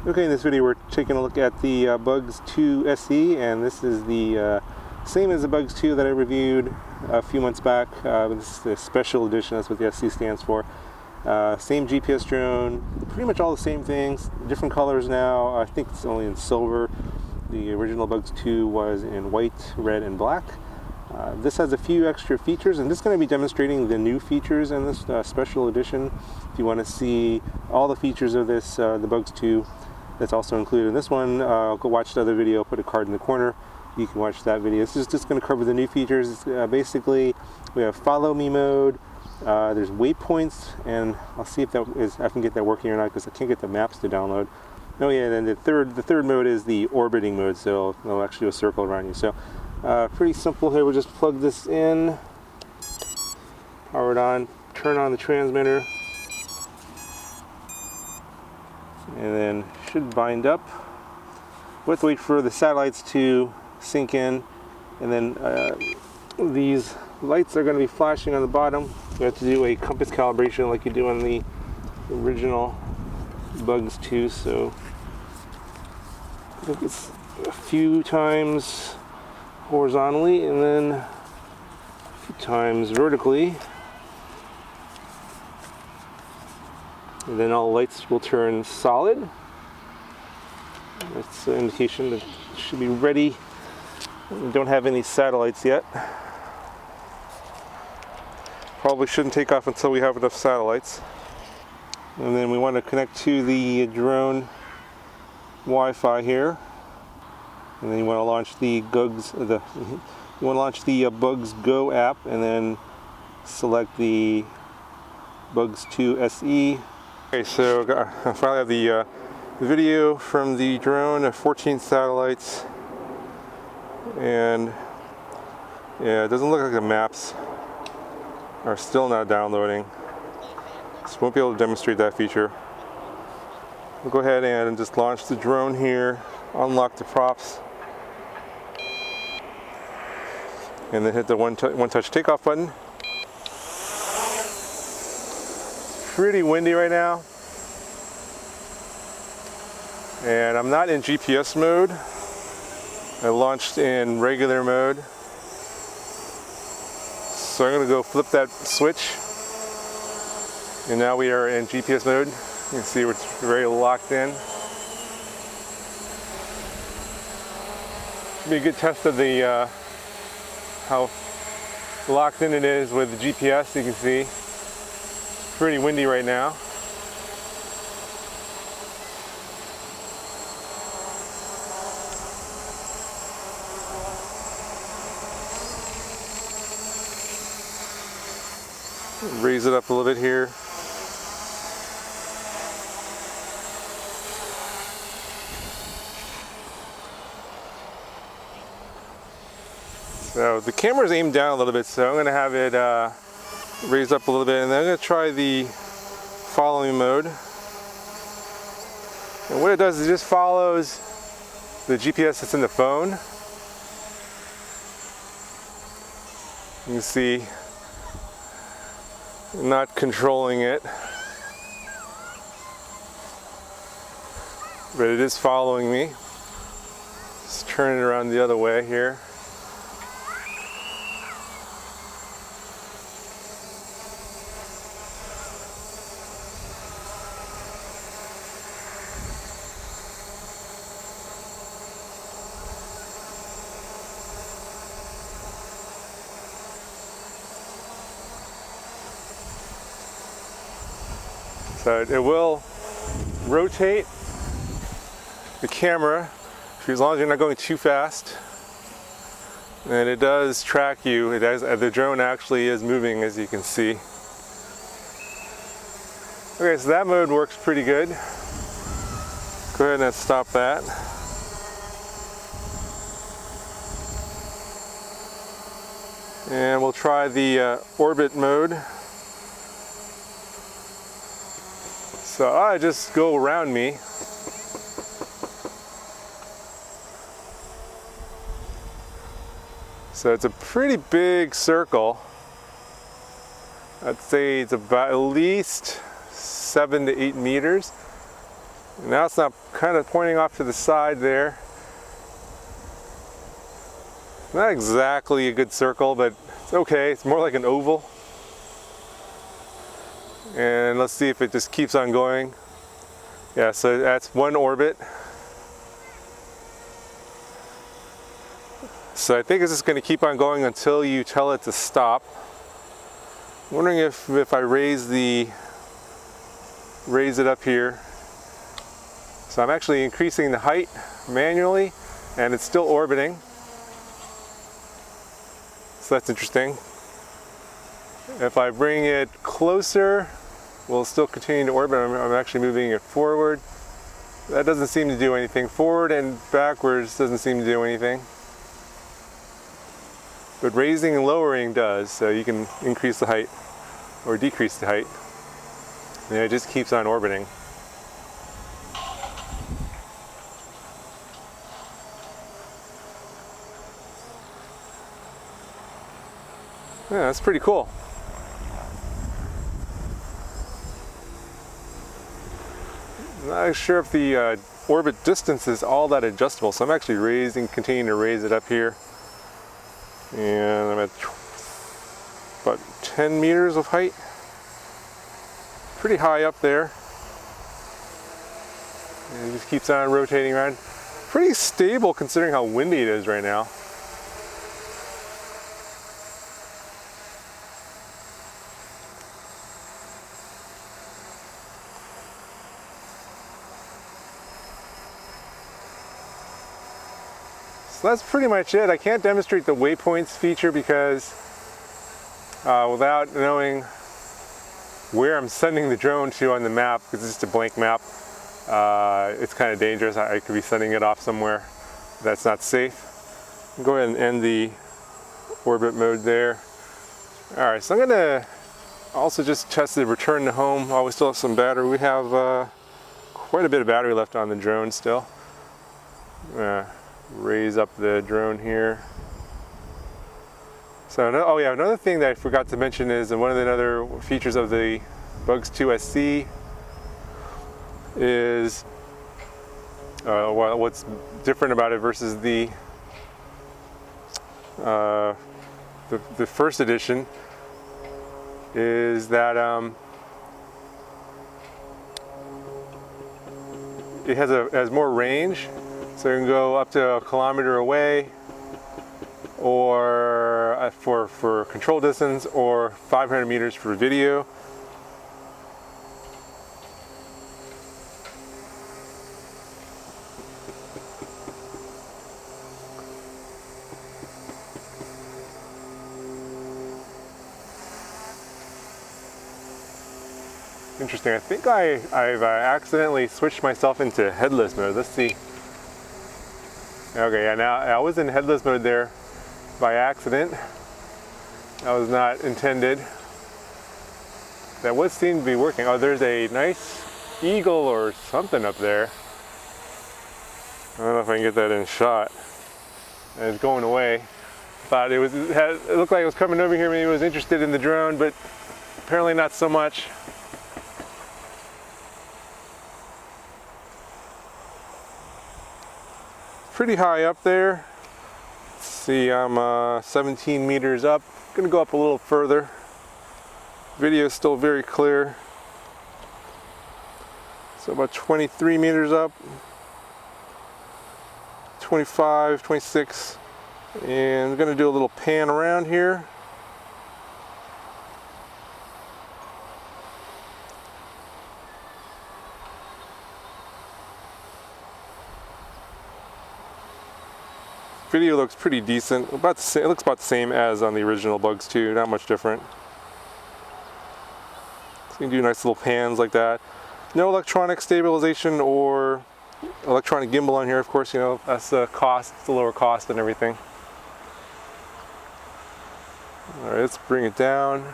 Okay, in this video we're taking a look at the B2SE, and this is the same as the B2 that I reviewed a few months back. This is the special edition, that's what the SE stands for. Same GPS drone, pretty much all the same things, different colors now. I think it's only in silver. The original B2 was in white, red, and black. This has a few extra features, and this is going to be demonstrating the new features in this special edition. If you want to see all the features of this, the B2 that's also included in this one, go watch the other video, put a card in the corner. You can watch that video. This is just going to cover the new features. Basically, we have follow me mode, there's waypoints, and I'll see if I can get that working or not, because I can't get the maps to download. Oh yeah, and then the third mode is the orbiting mode, so it'll actually do a circle around you. So pretty simple here. We'll just plug this in, power it on, turn on the transmitter, and then should bind up. We'll have to wait for the satellites to sink in, and then these lights are going to be flashing on the bottom. We have to do a compass calibration like you do on the original B2, so I think it's a few times horizontally and then a few times vertically, and then all the lights will turn solid. That's an indication that it should be ready. We don't have any satellites yet. Probably shouldn't take off until we have enough satellites. And then we want to connect to the drone Wi-Fi here. And then you want to launch the Bugs Go app, and then select the B2SE. Okay, so I finally have the video from the drone of 14 satellites, and yeah, it doesn't look like the maps are still not downloading, so won't be able to demonstrate that feature. We'll go ahead and just launch the drone here, unlock the props, and then hit the one-touch takeoff button. Pretty windy right now, and I'm not in GPS mode. I launched in regular mode, so I'm going to go flip that switch, and now we are in GPS mode. You can see we're very locked in. Be a good test of the how locked in it is with the GPS. You can see it's pretty windy right now. Raise it up a little bit here. So the camera's aimed down a little bit, so I'm going to have it raised up a little bit, and then I'm going to try the following mode. And what it does is it just follows the GPS that's in the phone. You can see I'm not controlling it, but it is following me. Just turn it around the other way here. So it will rotate the camera as long as you're not going too fast, and it does track you. It does, the drone actually is moving, as you can see. Okay, so that mode works pretty good. Go ahead and stop that. And we'll try the orbit mode. So I just go around me. So it's a pretty big circle. I'd say it's about at least 7 to 8 meters. Now it's not kind of pointing off to the side there. Not exactly a good circle, but it's okay. It's more like an oval. And let's see if it just keeps on going. Yeah, so that's one orbit. So I think it's just going to keep on going until you tell it to stop. I'm wondering if I raise it up here. So I'm actually increasing the height manually, and it's still orbiting. So that's interesting. If I bring it closer, we'll still continue to orbit. I'm actually moving it forward. That doesn't seem to do anything. Forward and backwards doesn't seem to do anything. But raising and lowering does, so you can increase the height or decrease the height. And it just keeps on orbiting. Yeah, that's pretty cool. I'm not sure if the orbit distance is all that adjustable, so I'm actually continuing to raise it up here. And I'm at about 10 meters of height. Pretty high up there. And it just keeps on rotating around. Pretty stable considering how windy it is right now. So that's pretty much it. I can't demonstrate the waypoints feature because without knowing where I'm sending the drone to on the map, because it's just a blank map, it's kind of dangerous. I could be sending it off somewhere that's not safe. I'll go ahead and end the orbit mode there. All right, so I'm gonna also just test the return to home while we still have some battery. We have quite a bit of battery left on the drone still. Raise up the drone here. So, oh yeah, another thing that I forgot to mention is, and one of the other features of the B2SE is what's different about it versus the first edition is that it has more range. So you can go up to 1 kilometer away, or for control distance, or 500 meters for video. Interesting. I think I've accidentally switced myself into headless mode. Let's see. Okay, yeah, now I was in headless mode there by accident. That was not intended. That would seem to be working. Oh, there's a nice eagle or something up there. I don't know if I can get that in shot. And it's going away. Thought it looked like it was coming over here. Maybe it was interested in the drone, but apparently not so much. Pretty high up there. Let's see, I'm 17 meters up. Gonna go up a little further. Video is still very clear. So about 23 meters up. 25, 26. And I'm gonna do a little pan around here. Video looks pretty decent. About the same, it looks about the same as on the original Bugs 2, not much different. So you can do nice little pans like that. No electronic stabilization or electronic gimbal on here, of course, you know, that's the cost, it's the lower cost and everything. All right, let's bring it down.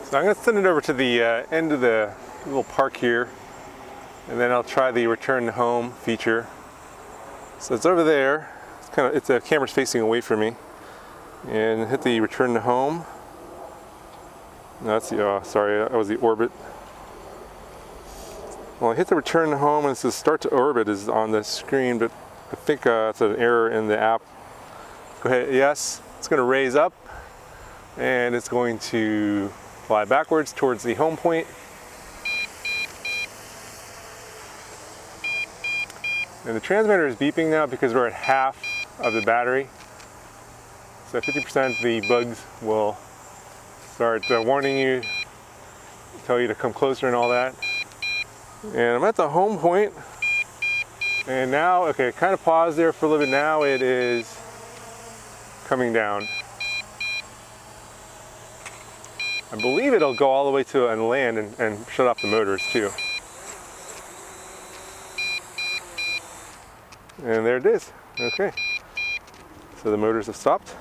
So I'm going to send it over to the end of the little park here, and then I'll try the return home feature. So it's over there. It's the camera's facing away from me, and hit the return to home. No, that's the sorry, that was the orbit. Well, I hit the return to home, and it says start to orbit is on the screen, but I think it's an error in the app. Go ahead, yes, it's going to raise up, and it's going to fly backwards towards the home point. And the transmitter is beeping now because we're at half of the battery. So 50% the bugs will start warning you, tell you to come closer and all that. And I'm at the home point, and now, okay, kind of paused there for a little bit. Now it is coming down. I believe it'll go all the way to and land and shut off the motors too. And there it is. Okay. So the motors have stopped.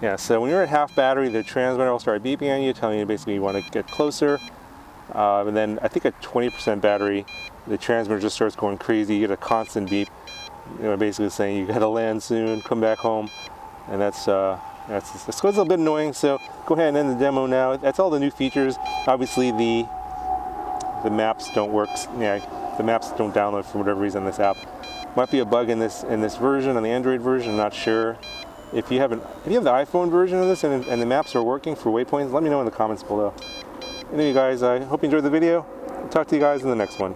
Yeah, so when you're at half battery, the transmitter will start beeping on you, telling you basically you want to get closer. And then I think at 20% battery, the transmitter just starts going crazy. You get a constant beep, basically saying you got to land soon, come back home. And that's a little bit annoying, so go ahead and end the demo now. That's all the new features. Obviously the maps don't work. Yeah, the maps don't download for whatever reason on this app. Might be a bug in this version, on the Android version, I'm not sure. If you have the iPhone version of this and the maps are working for Waypoints, let me know in the comments below. Anyway guys, I hope you enjoyed the video. I'll talk to you guys in the next one.